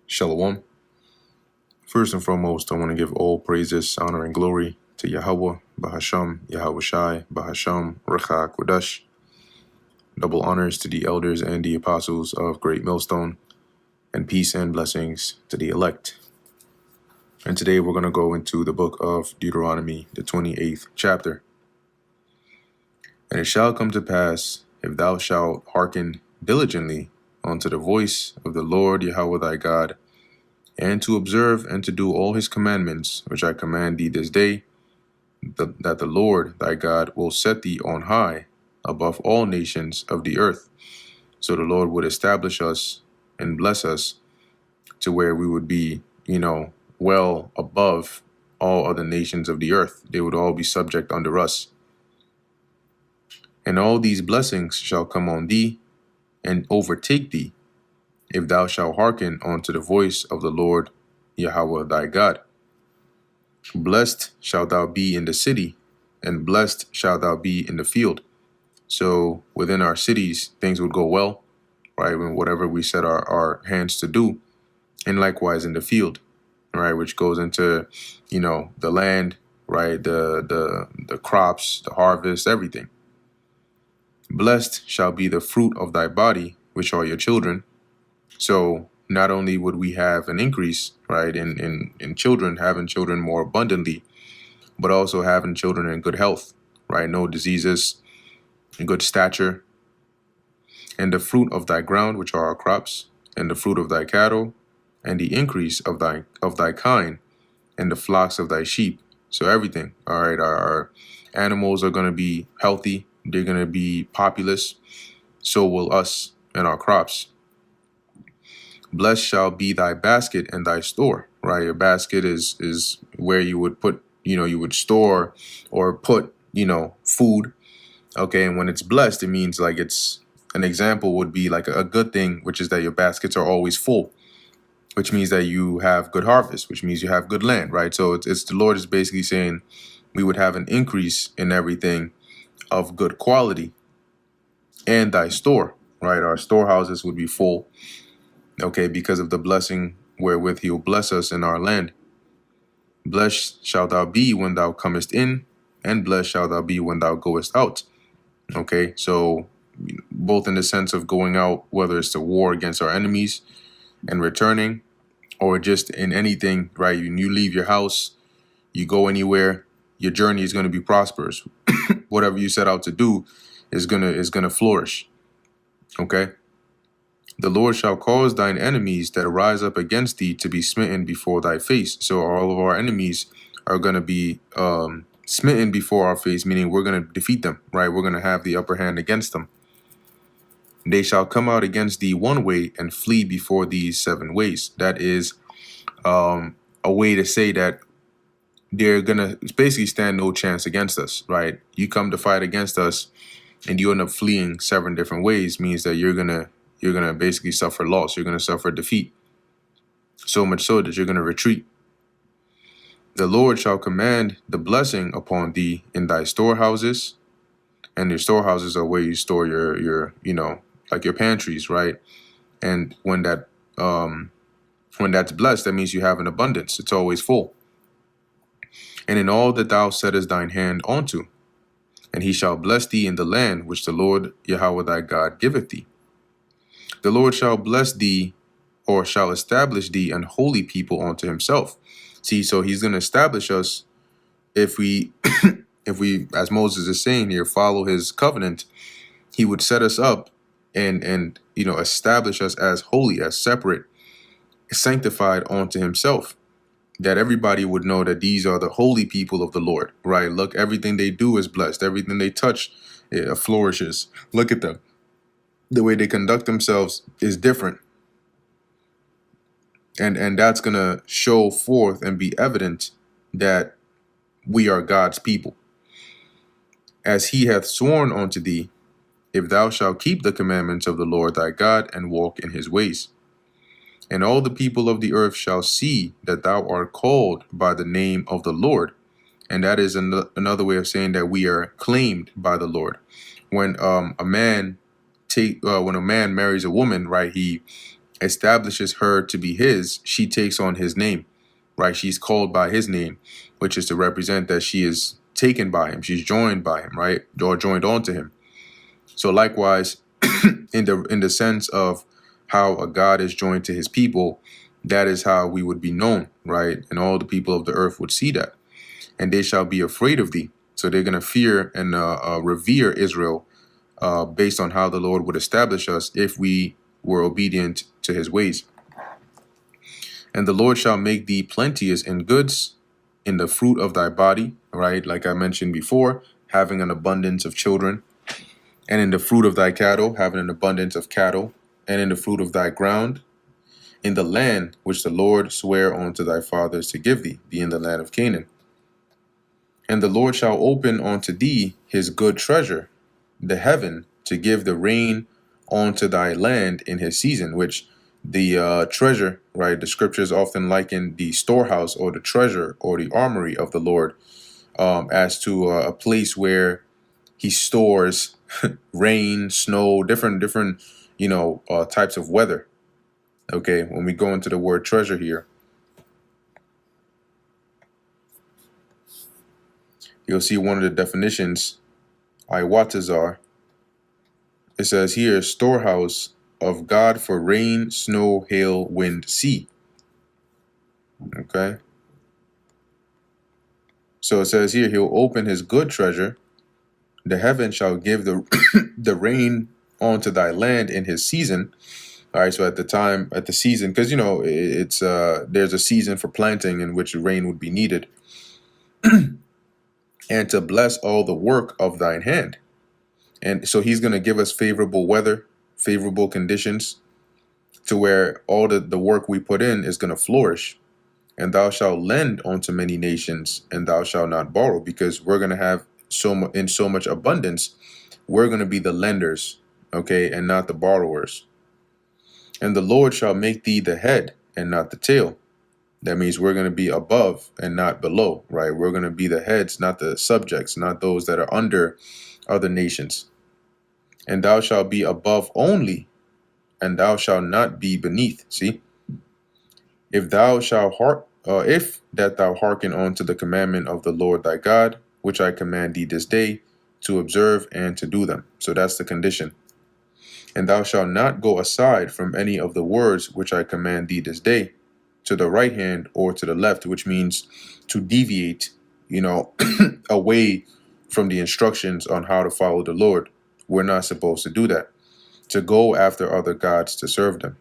Shalom. First and foremost, I want to give all praises, honor, and glory to Yahweh, Bahasham, Yahweh Shai, Bahasham, Recha, Kodesh. Double honors to the elders and the apostles of Great Millstone, and peace and blessings to the elect. And today we're going to go into the book of Deuteronomy, the 28th chapter. And it shall come to pass, if thou shalt hearken diligently unto the voice of the Lord Yahweh thy God, and to observe and to do all his commandments, which I command thee this day, that the Lord thy God will set thee on high above all nations of the earth. So the Lord would establish us and bless us to where we would be, well above all other nations of the earth. They would all be subject under us. And all these blessings shall come on thee and overtake thee, if thou shalt hearken unto the voice of the Lord Yahweh thy God. Blessed shalt thou be in the city, and blessed shalt thou be in the field. So within our cities, things would go well, right? When whatever we set our hands to do, and likewise in the field, right? Which goes into, the land, right? The crops, the harvest, everything. Blessed shall be the fruit of thy body, which are your children. So not only would we have an increase, right, in children, having children more abundantly, but also having children in good health, right? No diseases, good stature. And the fruit of thy ground, which are our crops, and the fruit of thy cattle, and the increase of thy kind, and the flocks of thy sheep. So everything, all right, our animals are going to be healthy. They're going to be populous. So will us and our crops. Blessed shall be thy basket and thy store, right? Your basket is where you would put, you would store or put, food. Okay. And when it's blessed, it means like it's an example would be like a good thing, which is that your baskets are always full, which means that you have good harvest, which means you have good land, right? So it's the Lord is basically saying we would have an increase in everything of good quality and thy store, right? Our storehouses would be full. Okay, because of the blessing wherewith he will bless us in our land. Blessed shalt thou be when thou comest in, and blessed shalt thou be when thou goest out. Okay, so both in the sense of going out, whether it's to war against our enemies and returning, or just in anything, right? You leave your house, you go anywhere, your journey is going to be prosperous. Whatever you set out to do is gonna flourish. Okay. The Lord shall cause thine enemies that rise up against thee to be smitten before thy face. So all of our enemies are going to be smitten before our face, meaning we're going to defeat them, right? We're going to have the upper hand against them. They shall come out against thee one way and flee before these 7 ways. That is a way to say that they're going to basically stand no chance against us, right? You come to fight against us and you end up fleeing 7 different ways, means that you're going to basically suffer loss. You're going to suffer defeat. So much so that you're going to retreat. The Lord shall command the blessing upon thee in thy storehouses. And your storehouses are where you store your like your pantries, right? And when that's blessed, that means you have an abundance. It's always full. And in all that thou settest thine hand unto, and he shall bless thee in the land which the Lord Yahweh thy God giveth thee. The Lord shall bless thee, or shall establish thee an holy people unto himself. See, so he's going to establish us if we, as Moses is saying here, follow his covenant. He would set us up and establish us as holy, as separate, sanctified unto himself, that everybody would know that these are the holy people of the Lord, right? Look, everything they do is blessed. Everything they touch flourishes. Look at them. The way they conduct themselves is different. And that's going to show forth and be evident that we are God's people. As he hath sworn unto thee, if thou shalt keep the commandments of the Lord thy God and walk in his ways. And all the people of the earth shall see that thou art called by the name of the Lord. And that is another way of saying that we are claimed by the Lord. When a man marries a woman, right, he establishes her to be his, she takes on his name, right? She's called by his name, which is to represent that she is taken by him. She's joined by him, right? Or joined onto him. So likewise, in the sense of how a God is joined to his people, that is how we would be known, right? And all the people of the earth would see that. And they shall be afraid of thee. So they're going to fear and revere Israel based on how the Lord would establish us if we were obedient to his ways. And the Lord shall make thee plenteous in goods, in the fruit of thy body, right? Like I mentioned before, having an abundance of children, and in the fruit of thy cattle, having an abundance of cattle, and in the fruit of thy ground, in the land which the Lord sware unto thy fathers to give thee, be in the land of Canaan. And the Lord shall open unto thee his good treasure, the heaven, to give the rain unto thy land in his season, which the treasure, right? The scriptures often liken the storehouse or the treasure or the armory of the Lord as to a place where he stores rain, snow, different, types of weather. Okay, when we go into the word treasure here, you'll see one of the definitions, Iwatazar. It says here, storehouse of God for rain, snow, hail, wind, sea. Okay. So it says here, he'll open his good treasure. The heaven shall give the the rain onto thy land in his season. All right. So at the season, because it's there's a season for planting in which rain would be needed, and to bless all the work of thine hand. And so he's going to give us favorable weather, favorable conditions, to where all the work we put in is going to flourish. And thou shalt lend unto many nations, and thou shalt not borrow, because we're going to have so much abundance. We're going to be the lenders, okay, and not the borrowers. And the Lord shall make thee the head and not the tail. That means we're going to be above and not below, right? We're going to be the heads, not the subjects, not those that are under other nations. And thou shalt be above only, and thou shalt not be beneath. See? If that thou hearken unto the commandment of the Lord thy God, which I command thee this day, to observe and to do them. So that's the condition. And thou shalt not go aside from any of the words which I command thee this day, to the right hand or to the left, which means to deviate, away from the instructions on how to follow the Lord. We're not supposed to do that, to go after other gods to serve them.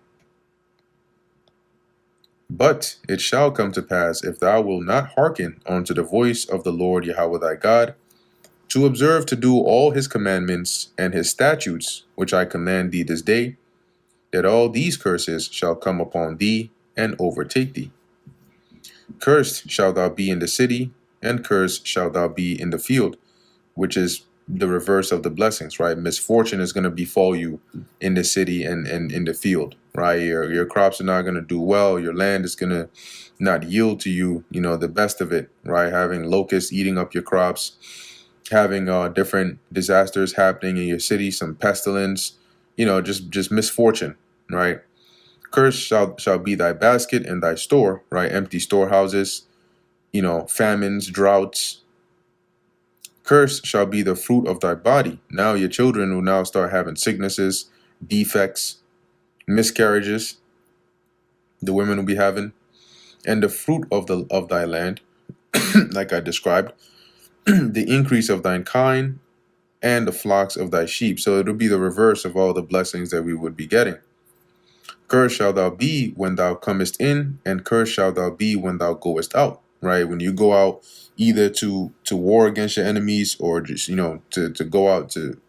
But it shall come to pass, if thou wilt not hearken unto the voice of the Lord Yahweh thy God, to observe to do all his commandments and his statutes, which I command thee this day, that all these curses shall come upon thee and overtake thee. Cursed shalt thou be in the city, and cursed shalt thou be in the field, which is the reverse of the blessings, right? Misfortune is going to befall you in the city and in the field, right? Your crops are not going to do well. Your land is going to not yield to you, the best of it, right? Having locusts eating up your crops, having different disasters happening in your city, some pestilence, just misfortune, right? Cursed shall be thy basket and thy store, right? Empty storehouses, famines, droughts. Cursed shall be the fruit of thy body. Now your children will now start having sicknesses, defects, miscarriages. The women will be having, and the fruit of thy land, like I described, the increase of thine kind, and the flocks of thy sheep. So it'll be the reverse of all the blessings that we would be getting. Cursed shalt thou be when thou comest in, and cursed shalt thou be when thou goest out. Right? When you go out, either to war against your enemies, or just to go out to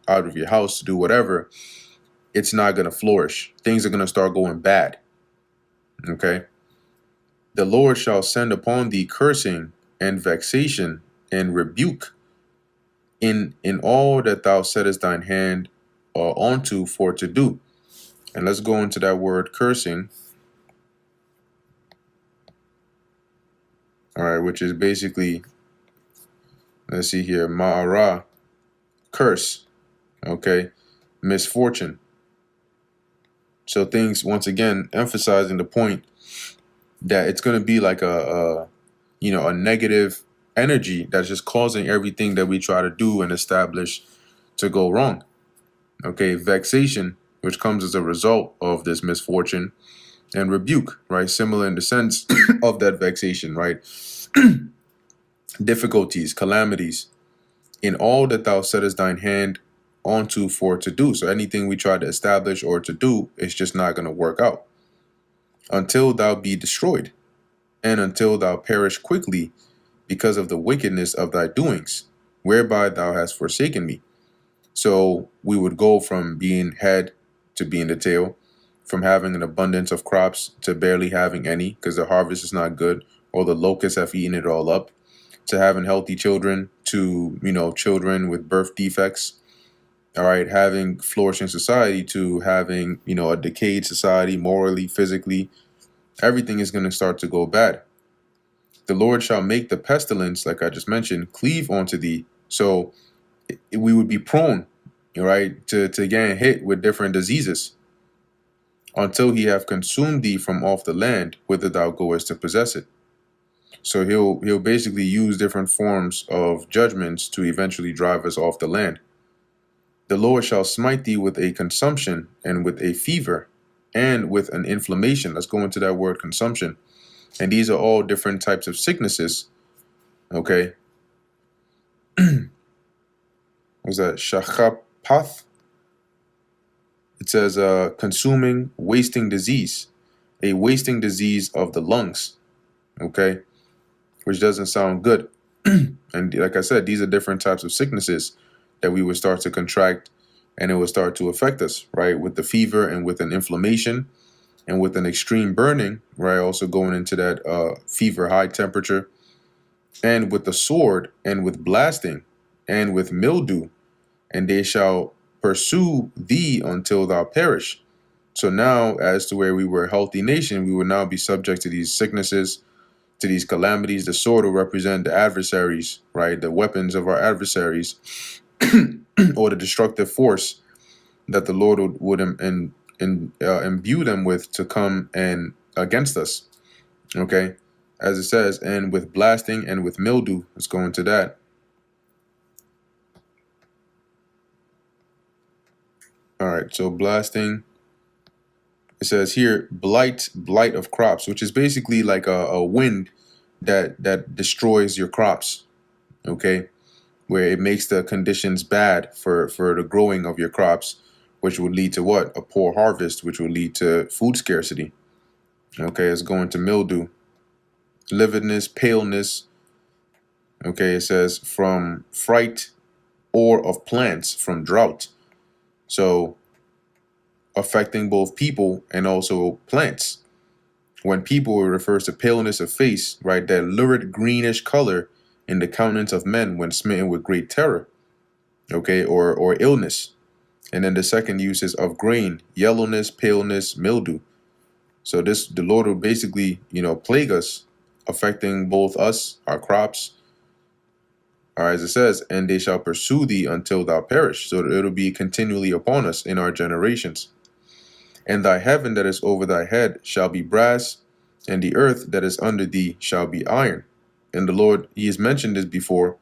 out of your house to do whatever, it's not going to flourish. Things are going to start going bad. Okay? The Lord shall send upon thee cursing and vexation and rebuke in all that thou settest thine hand onto for to do. And let's go into that word cursing. All right, which is basically, let's see here, ma'ara, curse, okay, misfortune. So things, once again, emphasizing the point that it's going to be like a negative energy that's just causing everything that we try to do and establish to go wrong. Okay, vexation, which comes as a result of this misfortune, and rebuke, right? Similar in the sense of that vexation, right? Difficulties, calamities, in all that thou settest thine hand onto for to do. So anything we try to establish or to do, it's just not going to work out until thou be destroyed, and until thou perish quickly because of the wickedness of thy doings, whereby thou hast forsaken me. So we would go from being head to being the tail, from having an abundance of crops to barely having any because the harvest is not good or the locusts have eaten it all up, to having healthy children to, children with birth defects. All right, having flourishing society to having, a decayed society morally, physically. Everything is going to start to go bad. The Lord shall make the pestilence, like I just mentioned, cleave onto thee. So we would be prone, right, to getting hit with different diseases until he have consumed thee from off the land whither thou goest to possess it. So he'll basically use different forms of judgments to eventually drive us off the land. The Lord shall smite thee with a consumption and with a fever and with an inflammation. Let's go into that word consumption. And these are all different types of sicknesses. Okay. Was that shachapath? It says consuming, wasting disease, a wasting disease of the lungs. Okay. Which doesn't sound good. And like I said, these are different types of sicknesses that we would start to contract and it would start to affect us, right? With the fever and with an inflammation and with an extreme burning, right? Also going into that fever, high temperature, and with the sword and with blasting and with mildew, and they shall pursue thee until thou perish. So now, as to where we were a healthy nation, we would now be subject to these sicknesses, to these calamities. The sword will represent the adversaries, right? The weapons of our adversaries, or the destructive force that the Lord would imbue them with to come and against us. Okay, as it says, and with blasting and with mildew. Let's go into that. All right, so blasting. It says here, blight of crops, which is basically like a wind that destroys your crops. Okay, where it makes the conditions bad for the growing of your crops, which would lead to what? A poor harvest, which would lead to food scarcity. Okay, it's going to mildew, lividness, paleness. Okay, it says from fright or of plants, from drought. So affecting both people and also plants. When people, it refers to paleness of face, right? That lurid greenish color in the countenance of men when smitten with great terror, okay, or illness. And then the second use is of grain, yellowness, paleness, mildew. So the Lord will basically, plague us, affecting both us, our crops. All right, as it says, and they shall pursue thee until thou perish. So it'll be continually upon us in our generations. And thy heaven that is over thy head shall be brass, and the earth that is under thee shall be iron. And the Lord, he has mentioned this before,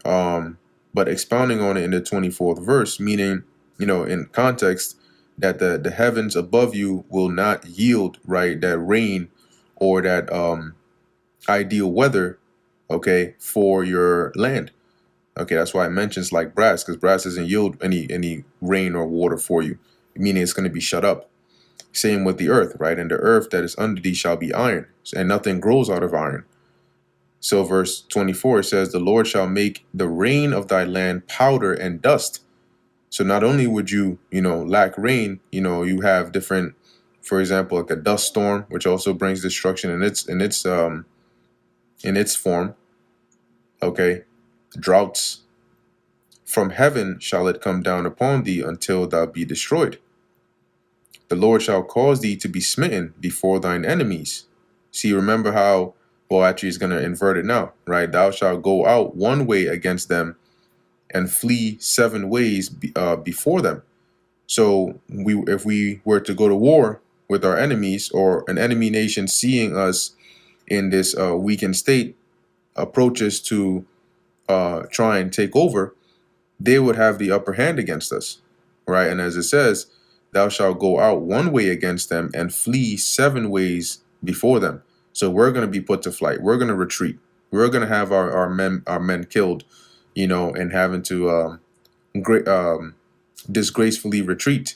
but expounding on it in the 24th verse, meaning, in context, that the heavens above you will not yield, right, that rain or that ideal weather, okay, for your land. Okay, that's why it mentions like brass, because brass doesn't yield any rain or water for you, meaning it's going to be shut up. Same with the earth, right? And the earth that is under thee shall be iron, and nothing grows out of iron. So verse 24 says, the Lord shall make the rain of thy land powder and dust. So not only would you, lack rain, you have different, for example, like a dust storm, which also brings destruction in its form. Okay, droughts. From heaven shall it come down upon thee until thou be destroyed. The Lord shall cause thee to be smitten before thine enemies. See, remember how, well, actually, he's going to invert it now, right? Thou shalt go out one way against them and flee 7 ways before them. So if we were to go to war with our enemies, or an enemy nation seeing us in this weakened state approaches to try and take over, they would have the upper hand against us, right? And as it says, thou shalt go out one way against them and flee 7 ways before them. So we're going to be put to flight. We're going to retreat. We're going to have our men killed, and having to disgracefully retreat,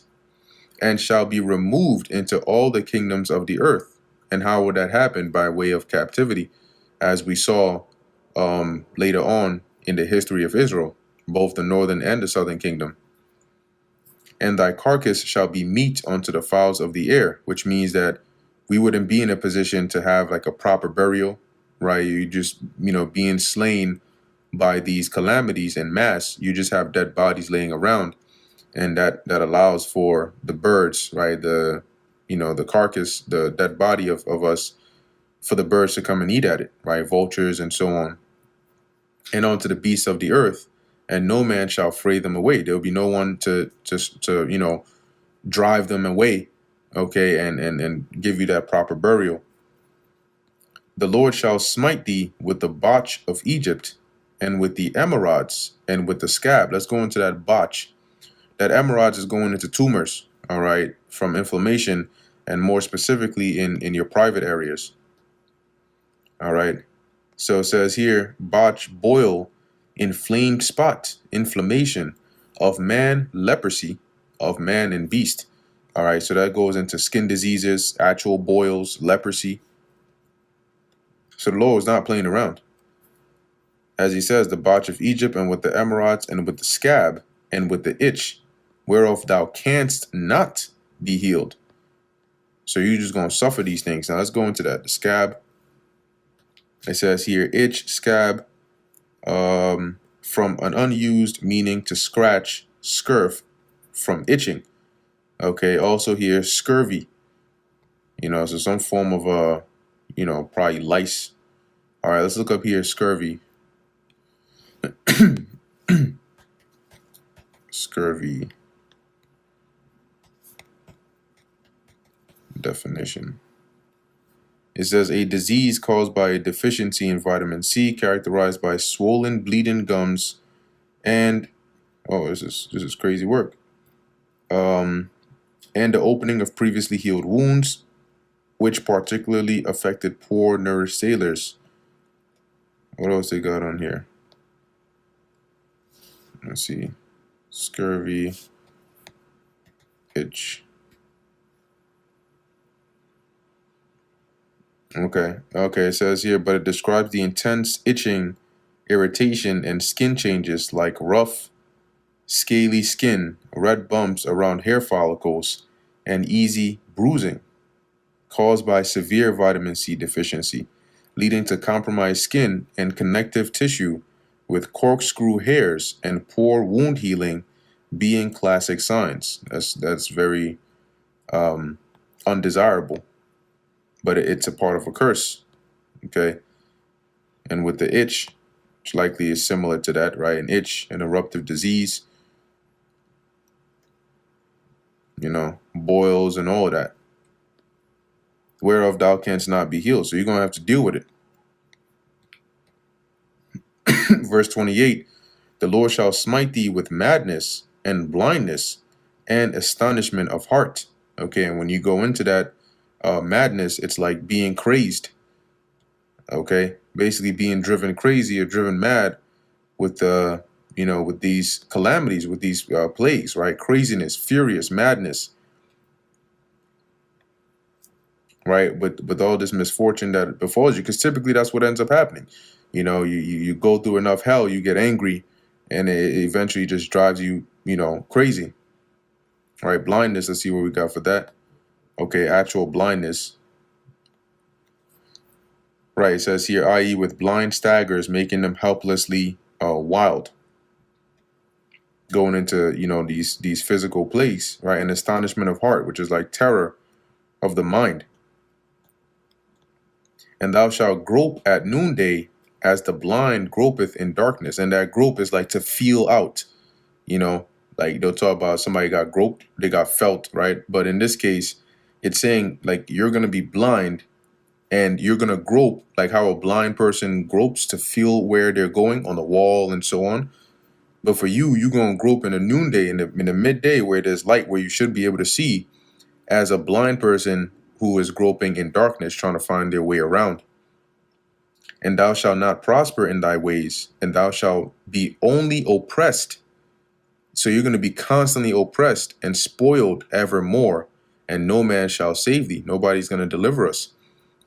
and shall be removed into all the kingdoms of the earth. And how would that happen? By way of captivity, as we saw later on in the history of Israel, both the northern and the southern kingdom. And thy carcass shall be meat unto the fowls of the air, which means that we wouldn't be in a position to have like a proper burial, right? You just, being slain by these calamities en mass. You just have dead bodies laying around, and that allows for the birds, right? The carcass, the dead body of us, for the birds to come and eat at it, right? Vultures and so on, and onto the beasts of the earth, and no man shall fray them away. There will be no one to drive them away, okay, and give you that proper burial. The Lord shall smite thee with the botch of Egypt, and with the emerods, and with the scab. Let's go into that botch. That emerods is going into tumors, all right, from inflammation, and more specifically in your private areas. All right. So it says here, botch, boil, inflamed spot, inflammation of man, leprosy of man and beast. All right. So that goes into skin diseases, actual boils, leprosy. So the Lord is not playing around. As he says, the botch of Egypt, and with the emerods, and with the scab, and with the itch, whereof thou canst not be healed. So you're just going to suffer these things. Now let's go into that. The scab. It says here, itch, scab, from an unused meaning to scratch, scurf, from itching. Okay, also here, scurvy. So some form of, probably lice. All right, let's look up here, scurvy. Scurvy. Definition. It says a disease caused by a deficiency in vitamin C, characterized by swollen, bleeding gums, and this is crazy work. And the opening of previously healed wounds, which particularly affected poor nourished sailors. What else they got on here? Let's see. Scurvy, itch. Okay, it says here, but it describes the intense itching, irritation, and skin changes like rough, scaly skin, red bumps around hair follicles, and easy bruising caused by severe vitamin C deficiency, leading to compromised skin and connective tissue, with corkscrew hairs and poor wound healing being classic signs. That's very undesirable, but it's a part of a curse. Okay. And with the itch, which likely is similar to that, right? An itch, an eruptive disease, boils and all of that, whereof thou canst not be healed. So you're going to have to deal with it. Verse 28, the Lord shall smite thee with madness and blindness and astonishment of heart. Okay, and when you go into that madness, it's like being crazed. Okay, basically being driven crazy or driven mad with with these calamities, with these plagues, right? Craziness, furious, madness, right? With all this misfortune that befalls you, because typically that's what ends up happening. You go through enough hell, you get angry, and it eventually just drives you, crazy. All right, blindness. Let's see what we got for that. Okay, actual blindness. Right, it says here, i.e. with blind staggers, making them helplessly wild. Going into, these physical plagues, right? And astonishment of heart, which is like terror of the mind. And thou shalt grope at noonday as the blind gropeth in darkness. And that grope is like to feel out, Like they'll talk about somebody got groped, they got felt, right? But in this case, it's saying like you're gonna be blind and you're gonna grope, like how a blind person gropes to feel where they're going on the wall and so on. But for you, you're gonna grope in the noonday, in the midday where there's light, where you should be able to see, as a blind person who is groping in darkness, trying to find their way around. And thou shalt not prosper in thy ways, and thou shalt be only oppressed. So you're going to be constantly oppressed and spoiled evermore, and no man shall save thee. Nobody's going to deliver us.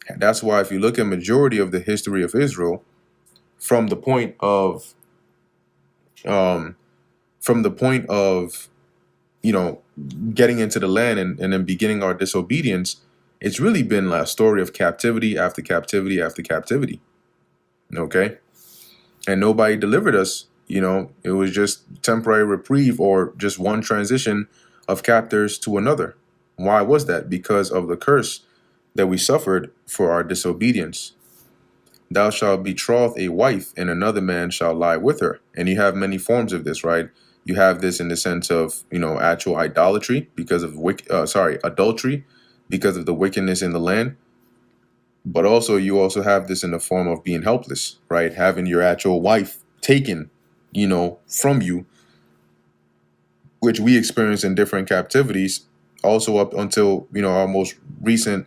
And that's why if you look at majority of the history of Israel, from the point of um, you know, getting into the land and then beginning our disobedience, it's really been a story of captivity after captivity after captivity. Okay. And nobody delivered us. You know, it was just temporary reprieve or just one transition of captors to another. Why was that? Because of the curse that we suffered for our disobedience. Thou shalt betroth a wife, and another man shall lie with her. And you have many forms of this, right? You have this in the sense of, you know, actual idolatry because of adultery, because of the wickedness in the land. But also, you also have this in the form of being helpless, right? Having your actual wife taken, you know, from you, which we experience in different captivities, also up until, you know, our most recent,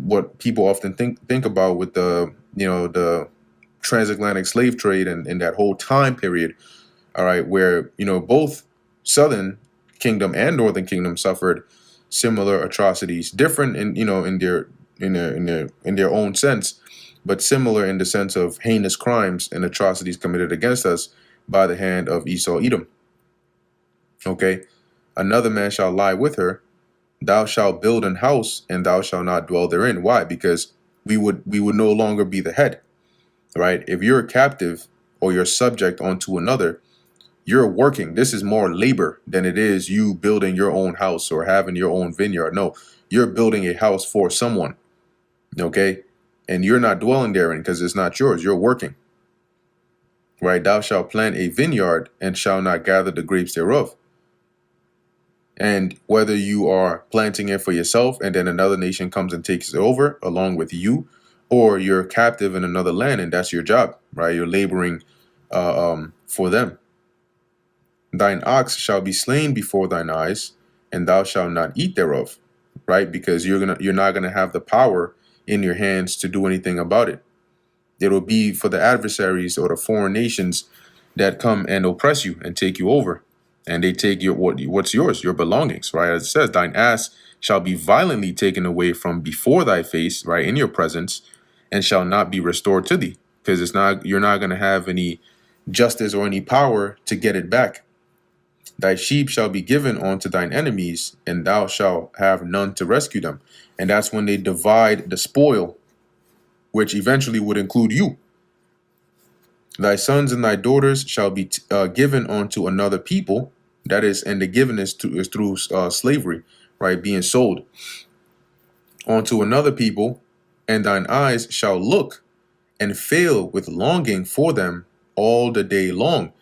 what people often think about with the, you know, the transatlantic slave trade and that whole time period, all right, where, you know, both Southern Kingdom and Northern Kingdom suffered similar atrocities, different in, you know, in their own sense, but similar in the sense of heinous crimes and atrocities committed against us by the hand of Esau Edom. Okay, another man shall lie with her. Thou shalt build an house, and thou shalt not dwell therein. Why? Because we would no longer be the head, right? If you're a captive or you're subject onto another, you're working. This is more labor than it is you building your own house or having your own vineyard. No, you're building a house for someone. Okay, and you're not dwelling therein because it's not yours. You're working, right? Thou shalt plant a vineyard and shall not gather the grapes thereof. And whether you are planting it for yourself and then another nation comes and takes it over along with you, or you're captive in another land and that's your job, right? You're laboring for them. Thine ox shall be slain before thine eyes, and thou shalt not eat thereof, right? Because you're not gonna have the power in your hands to do anything about it. It will be for the adversaries or the foreign nations that come and oppress you and take you over. And they take what's yours, your belongings, right? As it says, thine ass shall be violently taken away from before thy face, right, in your presence, and shall not be restored to thee. Because you're not going to have any justice or any power to get it back. Thy sheep shall be given unto thine enemies, and thou shalt have none to rescue them. And that's when they divide the spoil, which eventually would include you. Thy sons and thy daughters shall be given unto another people. That is, and the given is through slavery, right? Being sold unto another people, and thine eyes shall look and fail with longing for them all the day long,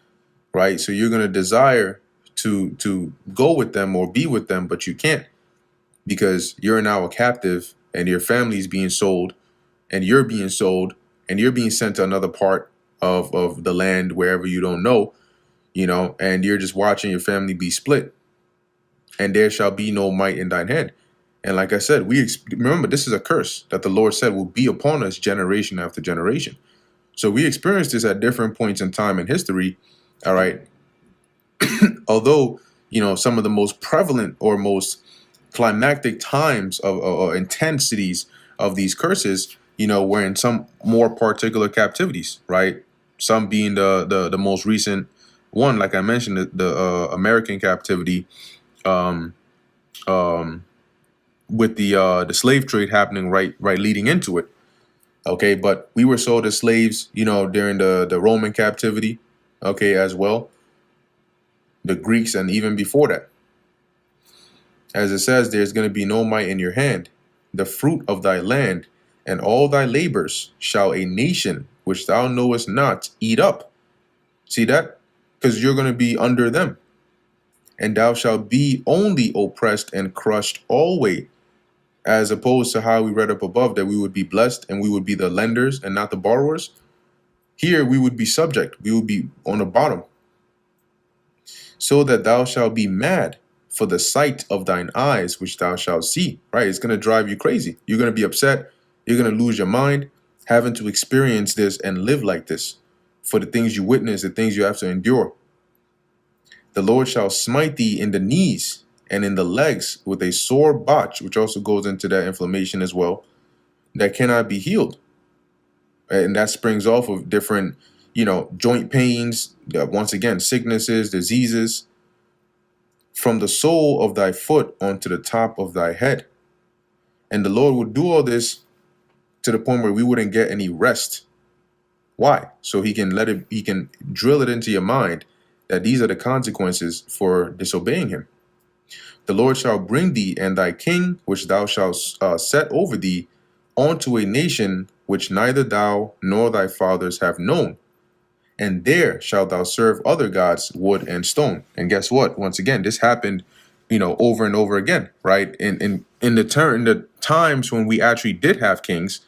right? So you're going to desire to go with them or be with them, but you can't because you're now a captive and your family's being sold and you're being sold and you're being sent to another part of the land wherever you don't know, you know, and you're just watching your family be split. And there shall be no might in thine hand. And like I said, remember, this is a curse that the Lord said will be upon us generation after generation. So we experienced this at different points in time in history. All right. Although, you know, some of the most prevalent or most climactic times of intensities of these curses, you know, were in some more particular captivities, right? Some being the most recent one, like I mentioned, the American captivity, um, with the slave trade happening right leading into it. Okay, but we were sold as slaves, you know, during the Roman captivity, okay, as well, the Greeks, and even before that. As it says, there's going to be no might in your hand, the fruit of thy land, and all thy labors shall a nation which thou knowest not eat up. See that? Because you're going to be under them. and thou shalt be only oppressed and crushed always, as opposed to how we read up above that we would be blessed and we would be the lenders and not the borrowers. Here we would be subject, we would be on the bottom. So that thou shalt be mad for the sight of thine eyes, which thou shalt see, right? It's going to drive you crazy. You're going to be upset. You're going to lose your mind having to experience this and live like this for the things you witness, the things you have to endure. The Lord shall smite thee in the knees and in the legs with a sore botch, which also goes into that inflammation as well, that cannot be healed. And that springs off of different, joint pains, once again, sicknesses, diseases, from the sole of thy foot onto the top of thy head. And the Lord would do all this to the point where we wouldn't get any rest. Why? So he can drill it into your mind that these are the consequences for disobeying him. The Lord shall bring thee and thy king, which thou shalt set over thee, onto a nation which neither thou nor thy fathers have known. And there shalt thou serve other gods, wood and stone. And guess what? Once again, this happened, over and over again, right? In the times when we actually did have kings,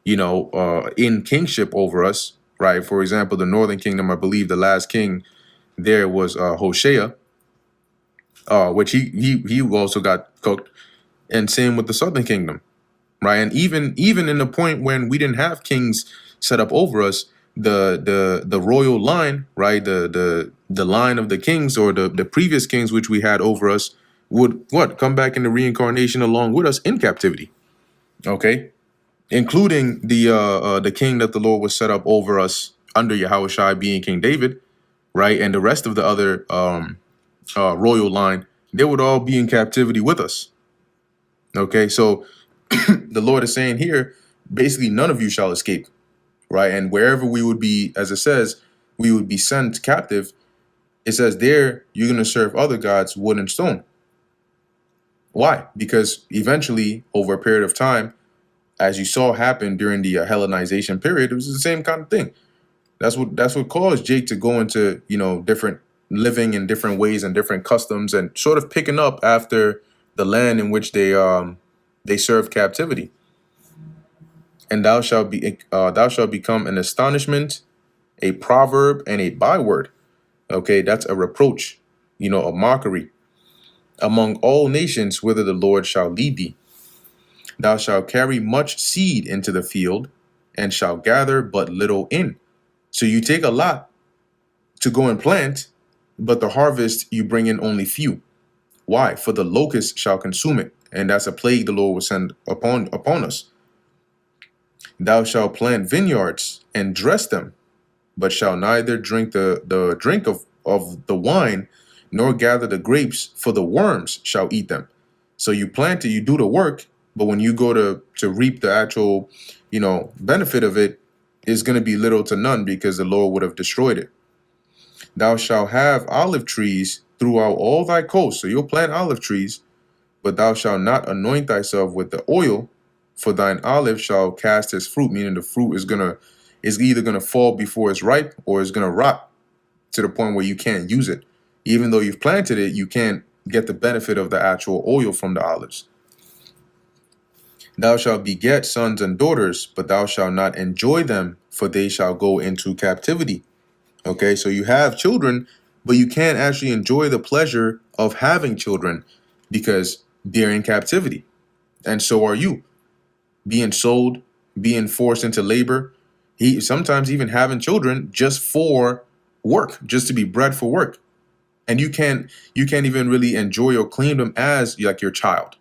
in kingship over us, right? For example, the northern kingdom, I believe the last king there was Hoshea, which he also got cooked, and same with the southern kingdom, right? And even in the point when we didn't have kings set up over us, the royal line, right? The line of the kings or the previous kings which we had over us would come back in the reincarnation along with us in captivity, okay? Including the king that the Lord was set up over us under Yahushua being King David, right? And the rest of the other royal line, they would all be in captivity with us. Okay, so the Lord is saying here, basically, none of you shall escape, right? And wherever we would be, as it says, we would be sent captive. It says there, you're going to serve other gods, wood and stone. Why? Because eventually, over a period of time, as you saw happen during the Hellenization period, it was the same kind of thing. That's what caused Jake to go into, different living in different ways and different customs and sort of picking up after the land in which they served captivity. And thou shalt become an astonishment, a proverb, and a byword. Okay, that's a reproach, a mockery among all nations, whither the Lord shall lead thee. Thou shalt carry much seed into the field, and shalt gather but little in. So you take a lot to go and plant, but the harvest you bring in only few. Why? For the locust shall consume it, and that's a plague the Lord will send upon us. Thou shalt plant vineyards and dress them, but shall neither drink the drink of the wine, nor gather the grapes, for the worms shall eat them. So you plant it, you do the work, but when you go to reap the actual, benefit of it, is going to be little to none because the Lord would have destroyed it. Thou shalt have olive trees throughout all thy coast. So you'll plant olive trees, but thou shalt not anoint thyself with the oil, for thine olive shall cast its fruit, meaning the fruit is either gonna fall before it's ripe or it's gonna rot to the point where you can't use it. Even though you've planted it, you can't get the benefit of the actual oil from the olives. Thou shalt beget sons and daughters, but thou shalt not enjoy them, for they shall go into captivity. Okay, so you have children, but you can't actually enjoy the pleasure of having children because they're in captivity. And so are you. Being sold, being forced into labor, sometimes even having children just for work, just to be bred for work. And you can't even really enjoy or claim them as like your child.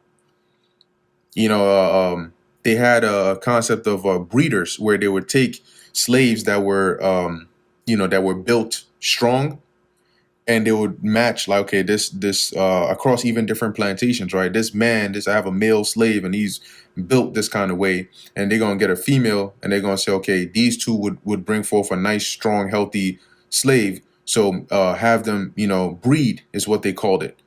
They had a concept of breeders where they would take slaves that were, that were built strong, and they would match like, okay, this across even different plantations, right? I have a male slave and he's built this kind of way, and they're going to get a female and they're going to say, okay, these two would bring forth a nice, strong, healthy slave. So have them, breed is what they called it.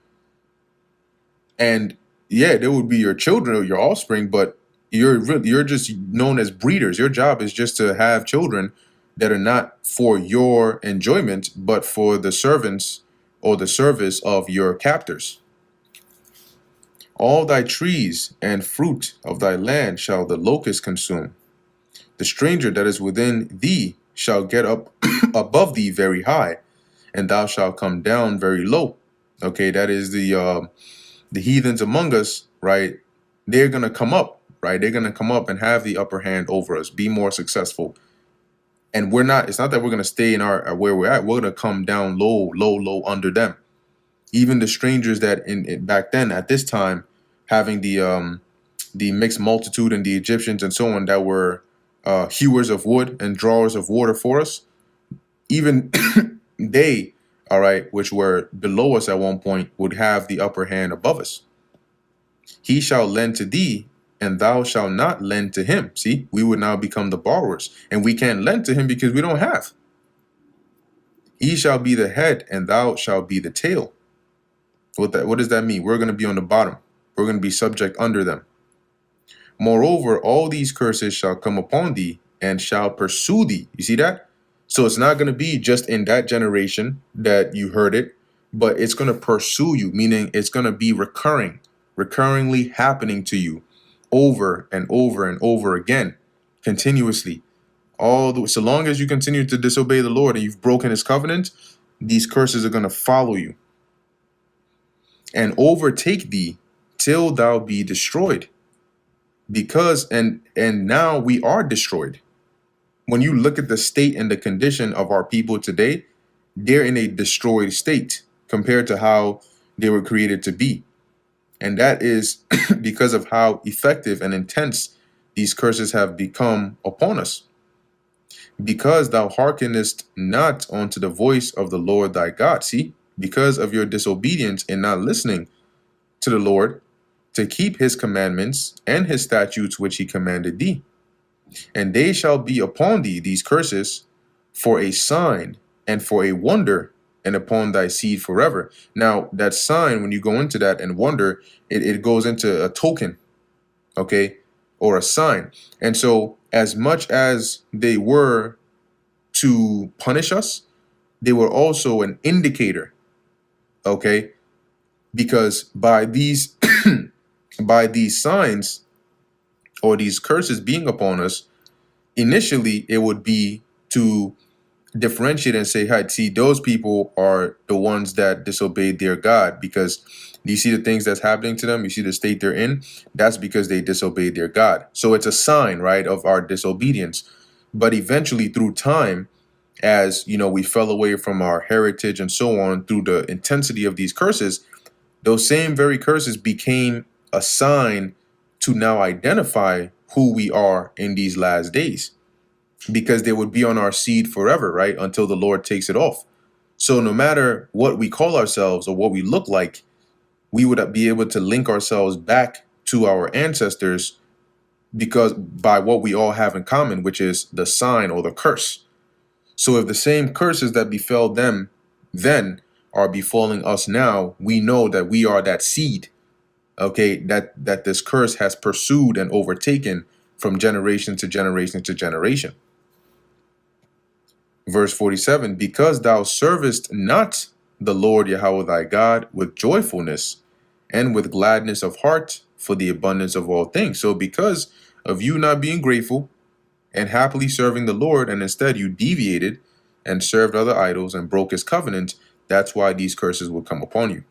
And yeah, there would be your children or your offspring, but you're just known as breeders. Your job is just to have children that are not for your enjoyment, but for the servants or the service of your captors. All thy trees and fruit of thy land shall the locust consume. The stranger that is within thee shall get up above thee very high, and thou shalt come down very low. Okay, that is the heathens among us, right? They're gonna come up, right? They're gonna come up and have the upper hand over us, be more successful. And we're not. It's not that we're gonna stay in our where we're at. We're gonna come down low, low, low under them. Even the strangers that in back then at this time, having the mixed multitude and the Egyptians and so on that were hewers of wood and drawers of water for us, even they, all right, which were below us at one point, would have the upper hand above us. He shall lend to thee, and thou shalt not lend to him. See, we would now become the borrowers, and we can't lend to him because we don't have. He shall be the head, and thou shalt be the tail. What does that mean? We're going to be on the bottom. We're going to be subject under them. Moreover, all these curses shall come upon thee and shall pursue thee. You see that? So it's not going to be just in that generation that you heard it, but it's going to pursue you, meaning it's going to be recurringly happening to you over and over and over again, continuously. So long as you continue to disobey the Lord and you've broken his covenant, these curses are going to follow you and overtake thee till thou be destroyed. Because and now we are destroyed. When you look at the state and the condition of our people today, they're in a destroyed state compared to how they were created to be. And that is because of how effective and intense these curses have become upon us. Because thou hearkenest not unto the voice of the Lord thy God. See, because of your disobedience and not listening to the Lord, to keep his commandments and his statutes which he commanded thee. And they shall be upon thee, these curses, for a sign and for a wonder, and upon thy seed forever. Now, that sign, when you go into that and wonder, it goes into a token, okay, or a sign. And so, as much as they were to punish us, they were also an indicator, okay, because by these by these signs or these curses being upon us, initially it would be to differentiate and say, hey, see, those people are the ones that disobeyed their God, because you see the things that's happening to them, you see the state they're in, that's because they disobeyed their God. So it's a sign, right, of our disobedience. But eventually through time, as you know, we fell away from our heritage and so on, through the intensity of these curses, those same very curses became a sign to now identify who we are in these last days, because they would be on our seed forever, right? Until the Lord takes it off. So no matter what we call ourselves or what we look like, we would be able to link ourselves back to our ancestors, because by what we all have in common, which is the sign or the curse. So if the same curses that befell them then are befalling us now, we know that we are that seed, okay, that this curse has pursued and overtaken from generation to generation to generation. Verse 47, because thou servest not the Lord Yahweh thy God with joyfulness and with gladness of heart for the abundance of all things. So because of you not being grateful and happily serving the Lord, and instead you deviated and served other idols and broke his covenant, that's why these curses will come upon you.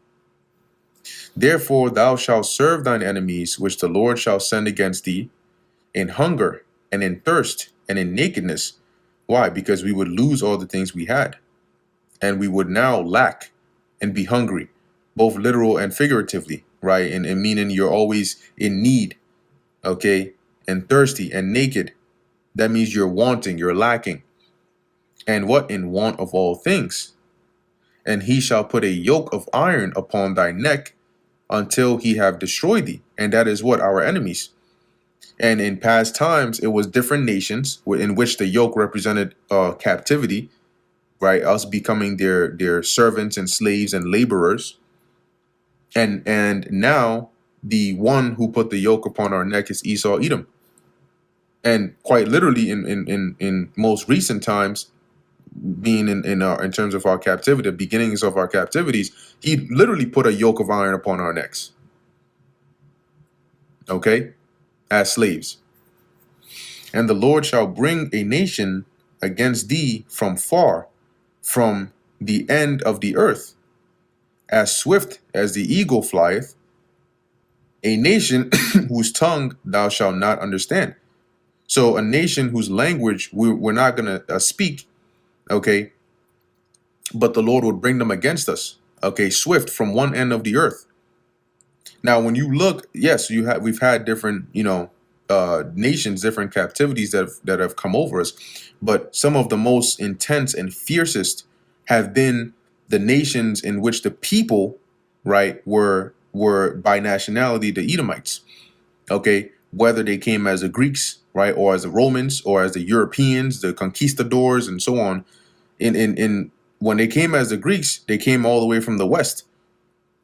Therefore thou shalt serve thine enemies, which the Lord shall send against thee, in hunger and in thirst and in nakedness. Why? Because we would lose all the things we had, and we would now lack and be hungry, both literal and figuratively, right? And meaning you're always in need, okay? And thirsty and naked. That means you're wanting, you're lacking. And what? In want of all things. And he shall put a yoke of iron upon thy neck until he have destroyed thee. And that is what? Our enemies. And in past times, it was different nations in which the yoke represented captivity, right? Us becoming their servants and slaves and laborers. And now the one who put the yoke upon our neck is Esau, Edom. And quite literally in most recent times, being in terms of our captivity, the beginnings of our captivities, he literally put a yoke of iron upon our necks. Okay, as slaves. And the Lord shall bring a nation against thee from far, from the end of the earth, as swift as the eagle flieth, a nation whose tongue thou shalt not understand. So a nation whose language we're not going to speak, okay, but the Lord would bring them against us, okay, swift from one end of the earth. Now, when you look, yes, we've had different, nations, different captivities that have come over us, but some of the most intense and fiercest have been the nations in which the people, right, were by nationality the Edomites. Okay, whether they came as the Greeks, right, or as the Romans, or as the Europeans, the conquistadors, and so on. In when they came as the Greeks, they came all the way from the west,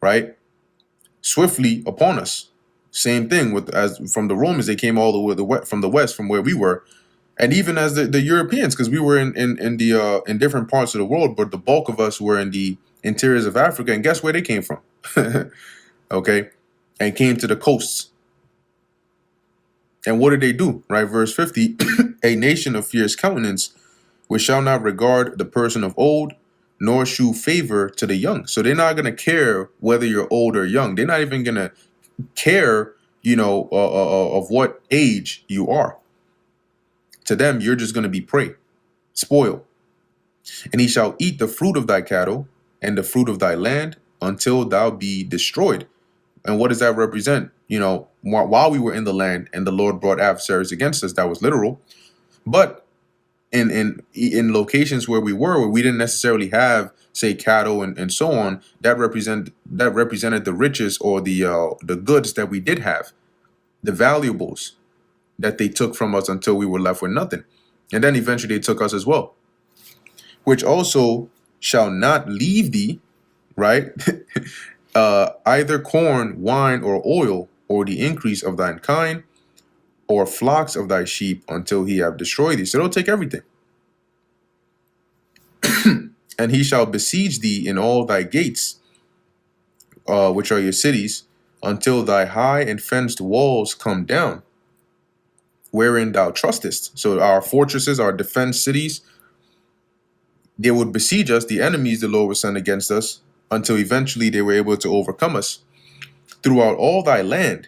right, swiftly upon us. Same thing with as from the Romans, they came all the way from the west, from where we were, and even as the Europeans, because we were in different parts of the world, but the bulk of us were in the interiors of Africa, and guess where they came from? Okay, and came to the coasts. And what did they do? Right, verse 50, a nation of fierce countenance, which shall not regard the person of old, nor shew favor to the young. So they're not going to care whether you're old or young. They're not even going to care, of what age you are. To them, you're just going to be prey, spoil. And he shall eat the fruit of thy cattle and the fruit of thy land until thou be destroyed. And what does that represent? While we were in the land and the Lord brought adversaries against us, that was literal. But in locations where we didn't necessarily have, say, cattle and so on, that represented the riches, or the goods that we did have, the valuables that they took from us until we were left with nothing. And then eventually they took us as well. Which also shall not leave thee, right? Either corn, wine, or oil, or the increase of thine kind, or flocks of thy sheep, until he have destroyed thee. So they'll take everything. And he shall besiege thee in all thy gates, which are your cities, until thy high and fenced walls come down, wherein thou trustest. So our fortresses, our defense cities, they would besiege us, the enemies the Lord would send against us, until eventually they were able to overcome us throughout all thy land.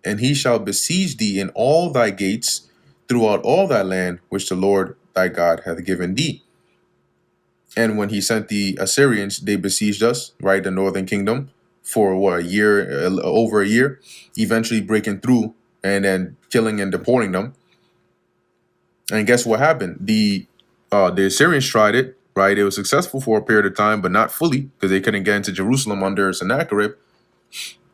And he shall besiege thee in all thy gates throughout all thy land, which the Lord thy God hath given thee. And when he sent the Assyrians, they besieged us, right, the northern kingdom, for a year, over a year, eventually breaking through and then killing and deporting them. And guess what happened? The Assyrians tried it, right? It was successful for a period of time, but not fully, because they couldn't get into Jerusalem under Sennacherib.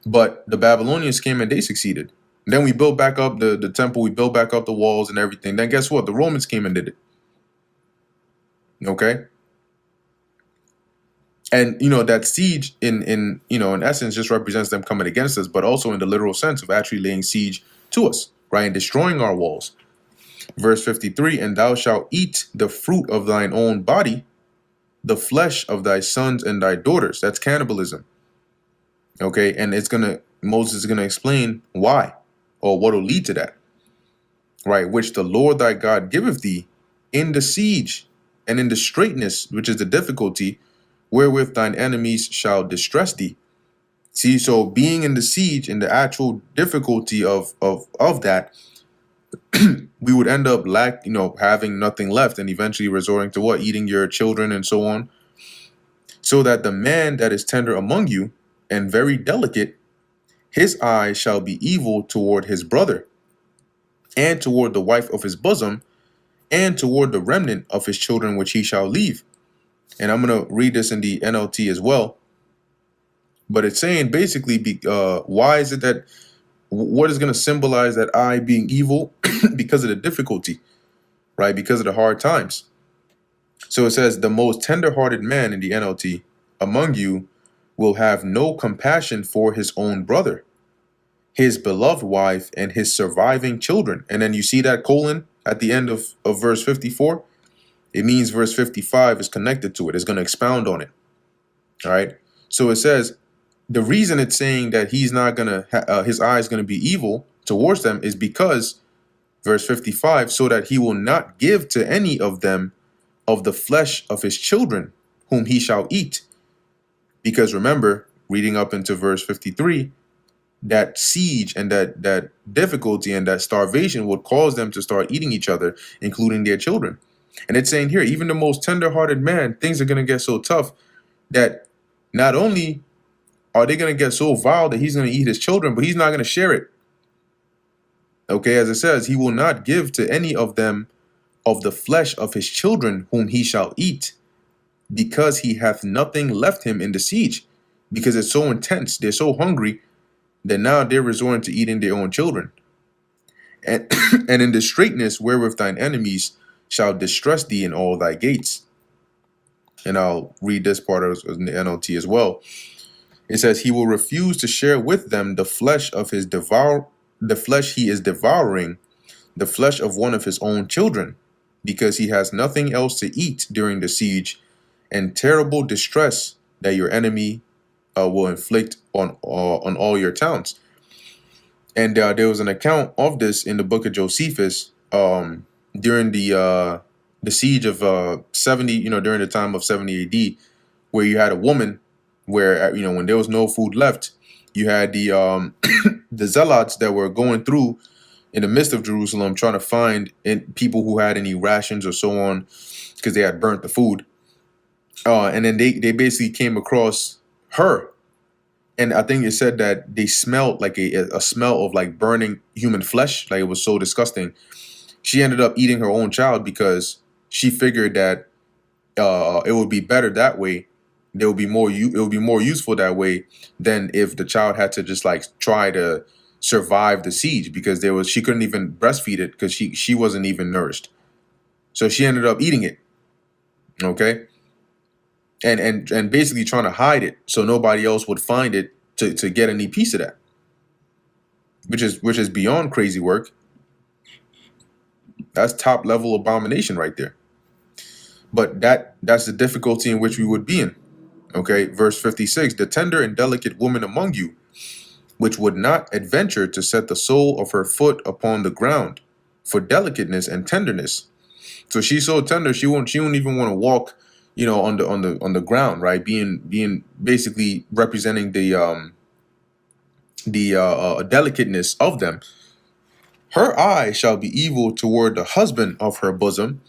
But the Babylonians came and they succeeded. And then we built back up the temple, we built back up the walls and everything. Then guess what? The Romans came and did it. Okay? And that siege in essence just represents them coming against us, but also in the literal sense of actually laying siege to us, right, and destroying our walls. Verse 53, and thou shalt eat the fruit of thine own body, the flesh of thy sons and thy daughters. That's cannibalism. Okay, and Moses is gonna explain why, or what will lead to that, right? Which the Lord thy God giveth thee in the siege and in the straitness, which is the difficulty, wherewith thine enemies shall distress thee. See, so being in the siege, in the actual difficulty of that, we would end up having nothing left, and eventually resorting to what? Eating your children and so on. So that the man that is tender among you and very delicate, his eye shall be evil toward his brother, and toward the wife of his bosom, and toward the remnant of his children which he shall leave. And I'm going to read this in the NLT as well. But it's saying basically, why is it that, what is going to symbolize that eye being evil? Because of the difficulty, right? Because of the hard times. So it says, the most tender-hearted man in the NLT among you will have no compassion for his own brother, his beloved wife, and his surviving children. And then you see that colon at the end of verse 54. It means verse 55 is connected to it. It's going to expound on it. All right. So it says the reason it's saying that he's not going to, his eye is going to be evil towards them is because, verse 55, so that he will not give to any of them of the flesh of his children, whom he shall eat. Because remember, reading up into verse 53, that siege and that difficulty and that starvation would cause them to start eating each other, including their children. And it's saying here, even the most tender-hearted man, things are going to get so tough that not only are they going to get so vile that he's going to eat his children, but he's not going to share it. Okay, as it says, he will not give to any of them of the flesh of his children, whom he shall eat, because he hath nothing left him in the siege. Because it's so intense, they're so hungry that now they're resorting to eating their own children. And and in the straitness wherewith thine enemies shall distress thee in all thy gates. And I'll read this part of the NLT as well. It says, he will refuse to share with them the flesh of the flesh he is devouring, the flesh of one of his own children, because he has nothing else to eat during the siege and terrible distress that your enemy will inflict on all your towns. And there was an account of this in the book of Josephus during the siege of 70, during the time of 70 AD, where you had a woman where, when there was no food left, you had the the zealots that were going through in the midst of Jerusalem trying to find people who had any rations or so on, because they had burnt the food. And then they basically came across her. And I think it said that they smelled like a smell of like burning human flesh. Like, it was so disgusting. She ended up eating her own child because she figured that it would be better that way. It would be more useful that way than if the child had to just like try to survive the siege, because she couldn't even breastfeed it because she wasn't even nourished. So she ended up eating it. Okay. And basically trying to hide it so nobody else would find it to get any piece of that, which is beyond crazy work. That's top level abomination right there. But that's the difficulty in which we would be in. Okay, verse 56, the tender and delicate woman among you, which would not adventure to set the sole of her foot upon the ground for delicateness and tenderness. So she's so tender, she won't even want to walk, on the ground, right? Being basically representing the delicateness of them. Her eye shall be evil toward the husband of her bosom,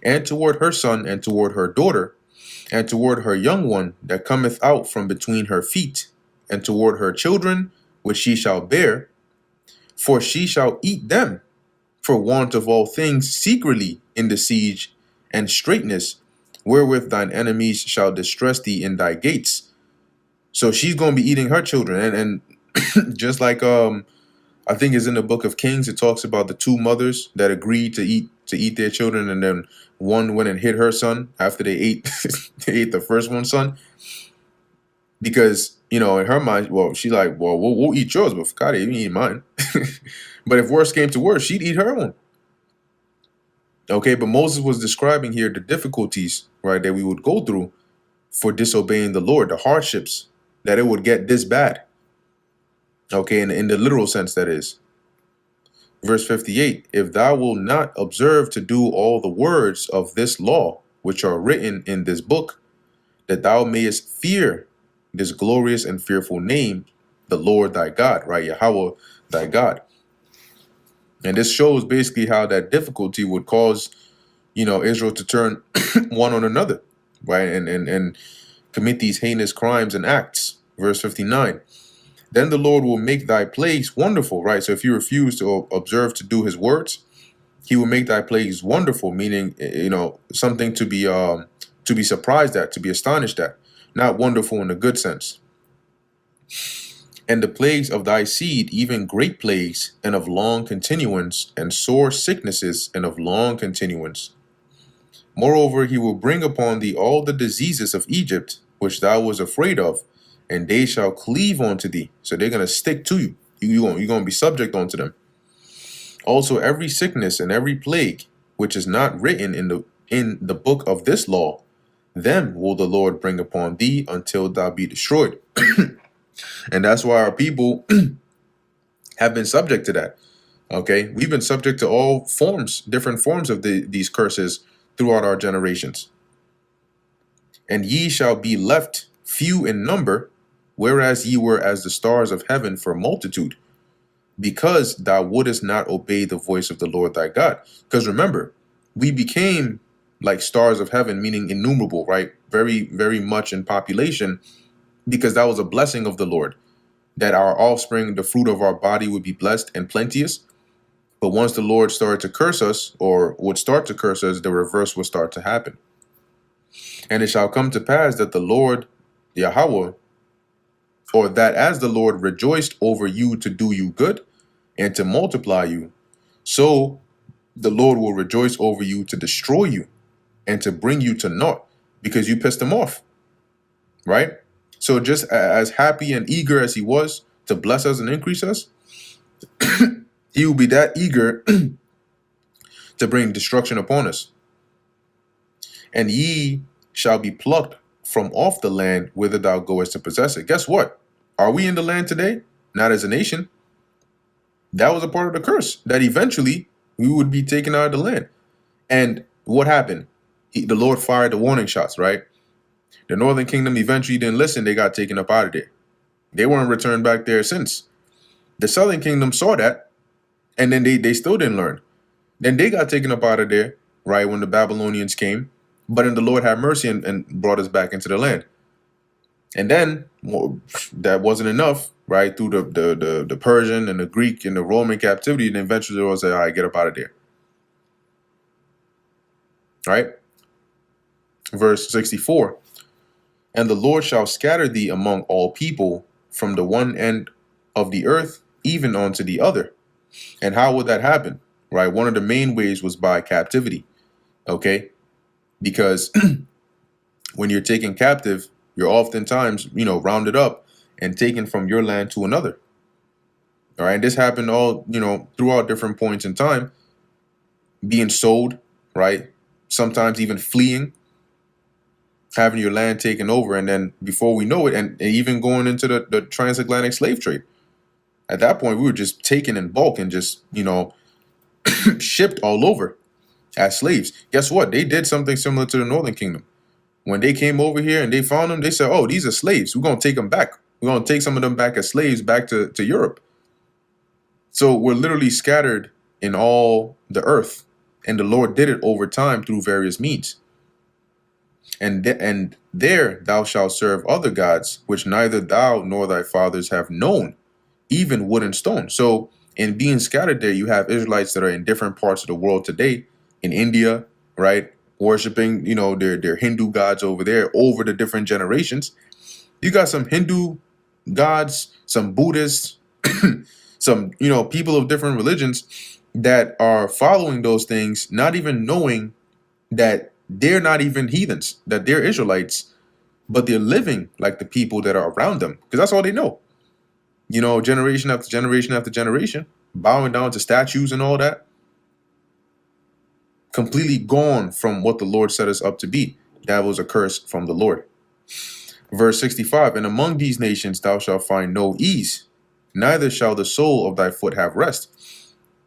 and toward her son, and toward her daughter, and toward her young one that cometh out from between her feet, and toward her children which she shall bear, for she shall eat them for want of all things secretly in the siege and straitness, wherewith thine enemies shall distress thee in thy gates. So she's going to be eating her children. And just like I think it's in the book of Kings, it talks about the two mothers that agreed to eat their children, and then one went and hid her son after they ate they ate the first one's son, because in her mind, well, she's like, well, we'll eat yours, but God, you eat mine. But if worse came to worse, she'd eat her own. Okay, but Moses was describing here the difficulties, right, that we would go through for disobeying the Lord, the hardships, that it would get this bad. Okay, in the literal sense, that is. Verse 58, if thou wilt not observe to do all the words of this law, which are written in this book, that thou mayest fear this glorious and fearful name, the Lord thy God, right? Yahweh thy God. And this shows basically how that difficulty would cause, Israel to turn one on another, right? And commit these heinous crimes and acts. Verse 59. Then the Lord will make thy plagues wonderful, right? So if you refuse to observe to do his words, he will make thy plagues wonderful, meaning, something to be surprised at, to be astonished at, not wonderful in a good sense. And the plagues of thy seed, even great plagues, and of long continuance, and sore sicknesses, and of long continuance. Moreover, he will bring upon thee all the diseases of Egypt, which thou was afraid of, and they shall cleave unto thee. So they're going to stick to you. You're going to be subject unto them. Also, every sickness and every plague, which is not written in in the book of this law, them will the Lord bring upon thee until thou be destroyed. And that's why our people have been subject to that. Okay, we've been subject to all forms, different forms of these curses throughout our generations. And ye shall be left few in number, whereas ye were as the stars of heaven for multitude, because thou wouldest not obey the voice of the Lord thy God. Because remember, we became like stars of heaven, meaning innumerable, right? Very, very much in population, because that was a blessing of the Lord, that our offspring, the fruit of our body, would be blessed and plenteous. But once the Lord started to curse us, or would start to curse us, the reverse would start to happen. And it shall come to pass that the Lord, Yahweh, or that as the Lord rejoiced over you to do you good and to multiply you, so the Lord will rejoice over you to destroy you and to bring you to naught because you pissed him off, right? So just as happy and eager as he was to bless us and increase us, he will be that eager to bring destruction upon us. And ye shall be plucked from off the land whither thou goest to possess it. Guess what? Are we in the land today? Not as a nation. That was a part of the curse, that eventually we would be taken out of the land. And what happened? The Lord fired the warning shots, right? The northern kingdom eventually didn't listen. They got taken up out of there. They weren't returned back there since. The southern kingdom saw that, and then they still didn't learn. Then they got taken up out of there, right, when the Babylonians came. But then the Lord had mercy and brought us back into the land. And then, well, that wasn't enough, right, through the Persian and the Greek and the Roman captivity, and eventually they all say, all right, get up out of there. Right? Verse 64. And the Lord shall scatter thee among all people from the one end of the earth, even unto the other. And how would that happen? Right? One of the main ways was by captivity. Okay? Because when you're taken captive, you're oftentimes, rounded up and taken from your land to another. All right. And this happened all, throughout different points in time, being sold, right? Sometimes even fleeing, having your land taken over. And then before we know it, and even going into the transatlantic slave trade. At that point, we were just taken in bulk and just, shipped all over as slaves. Guess what? They did something similar to the Northern Kingdom. When they came over here and they found them, they said, oh, these are slaves. We're going to take them back. We're going to take some of them back as slaves back to Europe. So we're literally scattered in all the earth. And the Lord did it over time through various means. And there thou shalt serve other gods, which neither thou nor thy fathers have known, even wood and stone. So in being scattered there, you have Israelites that are in different parts of the world today, in India, right? Worshipping, their Hindu gods over there over the different generations. You got some Hindu gods, some Buddhists, some, people of different religions that are following those things, not even knowing that they're not even heathens, that they're Israelites, but they're living like the people that are around them, because that's all they know. Generation after generation after generation, bowing down to statues and all that. Completely gone from what the Lord set us up to be. That was a curse from the Lord. Verse 65, and among these nations thou shalt find no ease, neither shall the sole of thy foot have rest.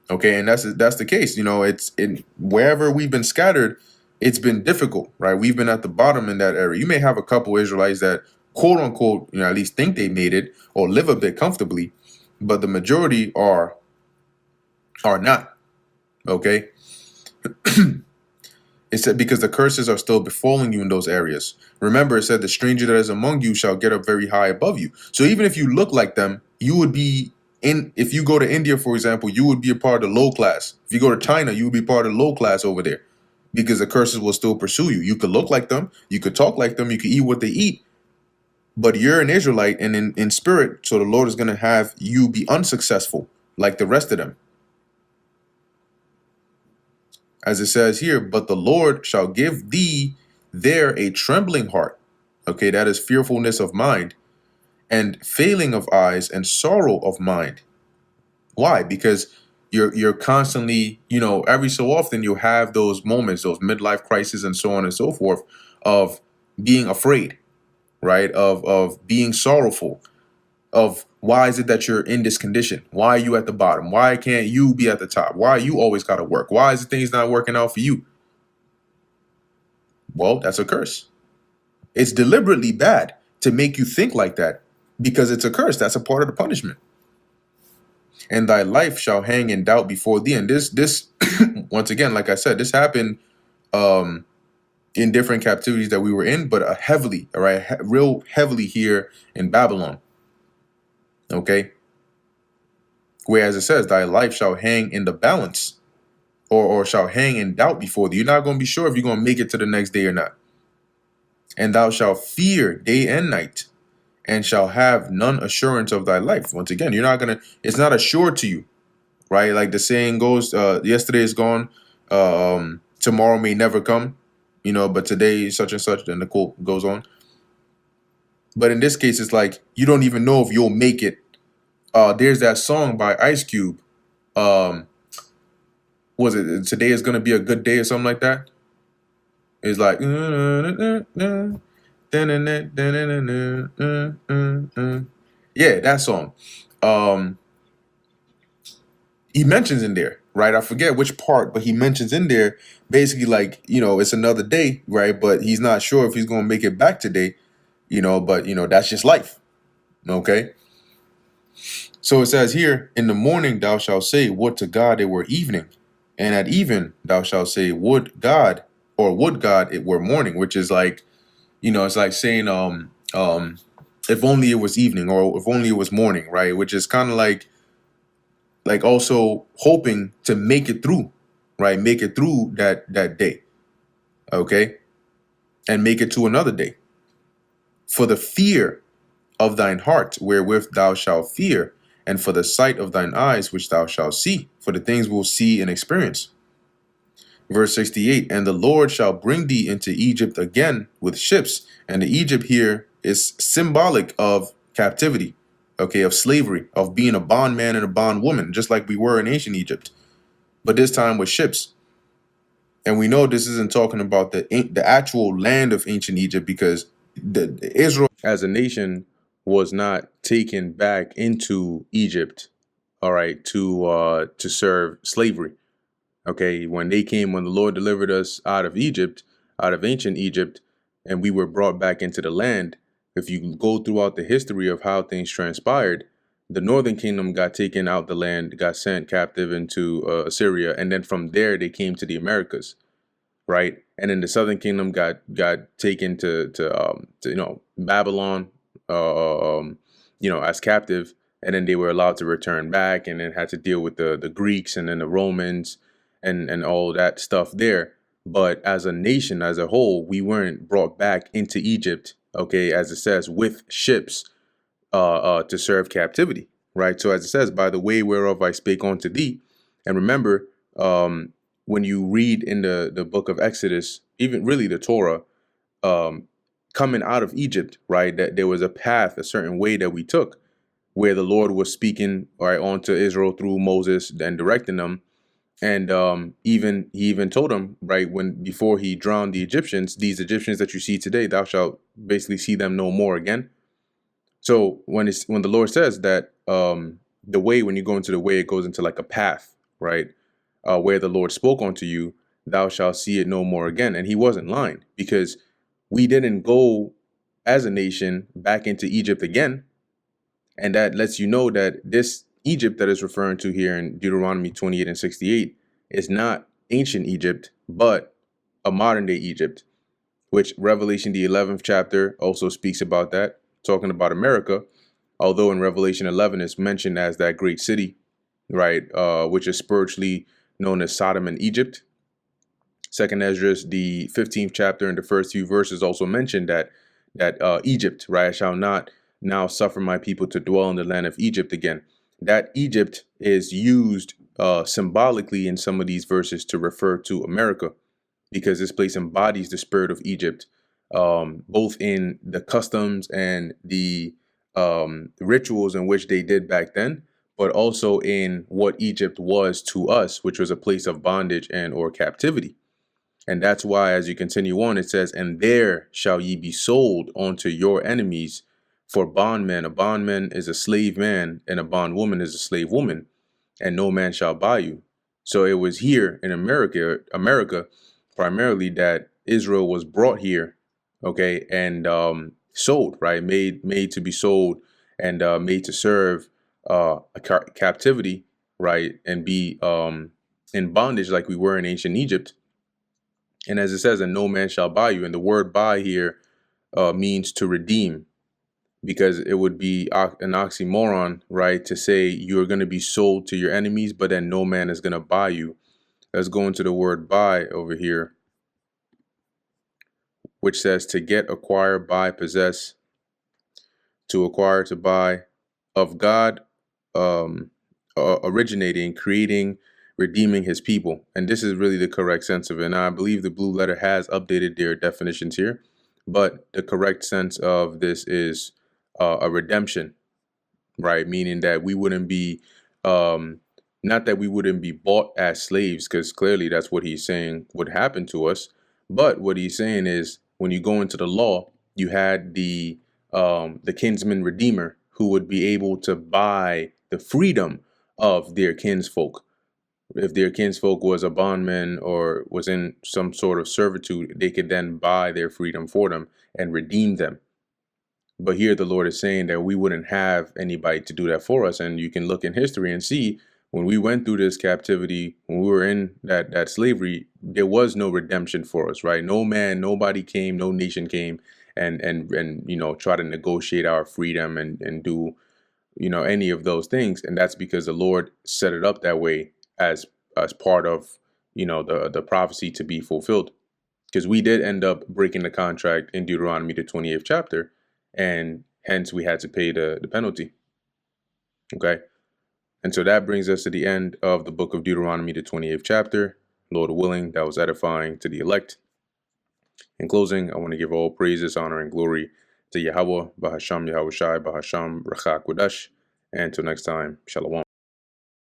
Okay, and that's the case. It's in wherever we've been scattered, it's been difficult, right? We've been at the bottom in that area. You may have a couple Israelites that, quote unquote, at least think they made it or live a bit comfortably, but the majority are not. Okay. It said, because the curses are still befalling you in those areas. Remember, it said, the stranger that is among you shall get up very high above you. So even if you look like them, you would be if you go to India, for example, you would be a part of the low class. If you go to China, you would be part of the low class over there, because the curses will still pursue you. You could look like them, you could talk like them, you could eat what they eat, but you're an Israelite and in spirit, so the Lord is going to have you be unsuccessful like the rest of them. As it says here, but the Lord shall give thee there a trembling heart. Okay, that is fearfulness of mind, and failing of eyes, and sorrow of mind. Why? Because you're constantly, every so often you'll have those moments, those midlife crises and so on and so forth, of being afraid, right? Of being sorrowful, of why is it that you're in this condition? Why are you at the bottom? Why can't you be at the top? Why you always got to work? Why is the things not working out for you? Well, that's a curse. It's deliberately bad to make you think like that because it's a curse. That's a part of the punishment. And thy life shall hang in doubt before thee. And this once again, like I said, this happened um in different captivities that we were in, but heavily, all right, real heavily here in Babylon. Okay. Whereas it says, thy life shall hang in the balance, or shall hang in doubt before thee. You're not going to be sure if you're going to make it to the next day or not. And thou shalt fear day and night, and shall have none assurance of thy life. Once again, you're not going to, it's not assured to you, right? Like the saying goes, yesterday is gone, tomorrow may never come, but today is such and such, then the quote goes on. But in this case, it's like, you don't even know if you'll make it. There's that song by Ice Cube. Was it today is gonna be a good day or something like that? It's like yeah, that song. He mentions in there, right? I forget which part, but he mentions in there basically like, it's another day, right? But he's not sure if he's gonna make it back today, but that's just life. Okay. So it says here, in the morning thou shalt say, would to God it were evening. And at even thou shalt say, would God it were morning, which is like, it's like saying, if only it was evening, or if only it was morning, right? Which is kind of like also hoping to make it through, right? Make it through that day. Okay. And make it to another day. For the fear of thine heart, wherewith thou shalt fear, and for the sight of thine eyes, which thou shalt see, for the things we'll see and experience. Verse 68, and the Lord shall bring thee into Egypt again with ships. And the Egypt here is symbolic of captivity, okay, of slavery, of being a bondman and a bondwoman, just like we were in ancient Egypt, but this time with ships. And we know this isn't talking about the actual land of ancient Egypt, because Israel as a nation was not taken back into Egypt, all right, to serve slavery. Okay, when the Lord delivered us out of Egypt, out of ancient Egypt, and we were brought back into the land, if you go throughout the history of how things transpired, the northern kingdom got taken out the land, got sent captive into Assyria, and then from there they came to the Americas, right? And then the southern kingdom got taken to Babylon, as captive, and then they were allowed to return back, and then had to deal with the Greeks and then the Romans and all that stuff there. But as a nation, as a whole, we weren't brought back into Egypt, okay, as it says, with ships to serve captivity, right? So as it says, by the way whereof I spake unto thee. And remember, when you read in the book of Exodus, even really the Torah, coming out of Egypt, right, that there was a path, a certain way that we took, where the Lord was speaking, right, onto Israel through Moses and directing them. And he even told them, right, before he drowned the Egyptians, these Egyptians that you see today, thou shalt basically see them no more again. So when the Lord says that, the way, when you go into the way, it goes into like a path, right? Where the Lord spoke unto you, thou shalt see it no more again. And he wasn't lying, because we didn't go as a nation back into Egypt again. And that lets you know that this Egypt that is referring to here in Deuteronomy 28 and 68 is not ancient Egypt, but a modern day Egypt, which Revelation, the 11th chapter, also speaks about that, talking about America. Although in Revelation 11 it's mentioned as that great city, right, which is spiritually known as Sodom and Egypt. Second Esdras, the 15th chapter, and the first few verses also mention that Egypt, right, I shall not now suffer my people to dwell in the land of Egypt again. That Egypt is used symbolically in some of these verses to refer to America, because this place embodies the spirit of Egypt, both in the customs and the rituals in which they did back then, but also in what Egypt was to us, which was a place of bondage and or captivity. And that's why, as you continue on, it says, and there shall ye be sold unto your enemies for bondmen. A bondman is a slave man, and a bondwoman is a slave woman, and no man shall buy you. So it was here in America primarily, that Israel was brought here, okay, and sold, right, made to be sold, and made to serve captivity, right, and be in bondage like we were in ancient Egypt. And as it says, and no man shall buy you. And the word buy here means to redeem, because it would be an oxymoron, right, to say you're going to be sold to your enemies, but then no man is going to buy you. Let's go into the word buy over here, which says to get, acquire, buy, possess, to acquire, to buy, of God, originating, creating, redeeming his people. And this is really the correct sense of it. And I believe the Blue Letter has updated their definitions here, but the correct sense of this is a redemption, right? Meaning that we wouldn't be, not that we wouldn't be bought as slaves, because clearly that's what he's saying would happen to us. But what he's saying is, when you go into the law, you had the kinsman redeemer who would be able to buy the freedom of their kinsfolk. If their kinsfolk was a bondman or was in some sort of servitude, they could then buy their freedom for them and redeem them. But here the Lord is saying that we wouldn't have anybody to do that for us. And you can look in history and see, when we went through this captivity, when we were in that slavery, there was no redemption for us, right? No man, nobody came, no nation came and try to negotiate our freedom and do any of those things. And that's because the Lord set it up that way as part of the prophecy to be fulfilled. Because we did end up breaking the contract in Deuteronomy, the 28th chapter, and hence we had to pay the penalty. Okay. And so that brings us to the end of the book of Deuteronomy, the 28th chapter. Lord willing, that was edifying to the elect. In closing, I want to give all praises, honor, and glory to Yahweh, Bahasham Yahweh Shai, Bahasham Rachak Wadash. And until next time, Shalom.